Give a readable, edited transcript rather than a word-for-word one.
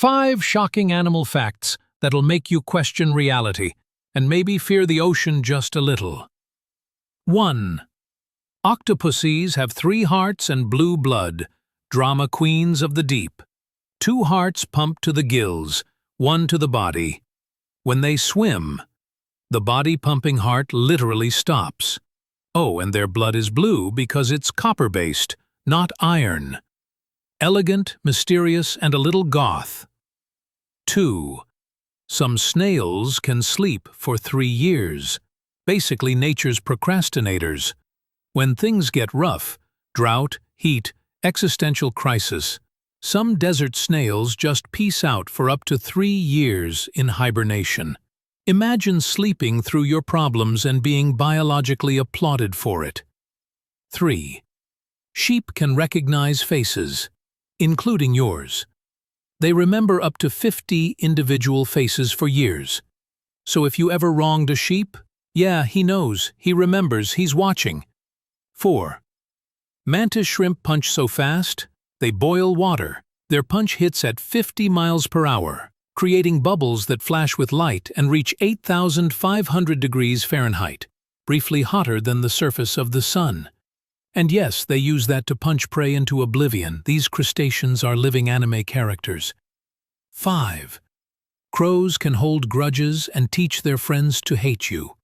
5 shocking animal facts that'll make you question reality and maybe fear the ocean just a little. 1. Octopuses have 3 hearts and blue blood, drama queens of the deep. 2 hearts pump to the gills, 1 to the body. When they swim, the body-pumping heart literally stops. Oh, and their blood is blue because it's copper-based, not iron. Elegant, mysterious, and a little goth. 2. Some snails can sleep for 3 years. Basically nature's procrastinators. When things get rough, drought, heat, existential crisis, some desert snails just peace out for up to 3 years in hibernation. Imagine sleeping through your problems and being biologically applauded for it. 3. Sheep can recognize faces, including yours. They remember up to 50 individual faces for years. So if you ever wronged a sheep, yeah, he knows, he remembers, he's watching. 4. Mantis shrimp punch so fast, they boil water. Their punch hits at 50 miles per hour, creating bubbles that flash with light and reach 8,500 degrees Fahrenheit, briefly hotter than the surface of the sun. And yes, they use that to punch prey into oblivion. These crustaceans are living anime characters. 5. Crows can hold grudges and teach their friends to hate you.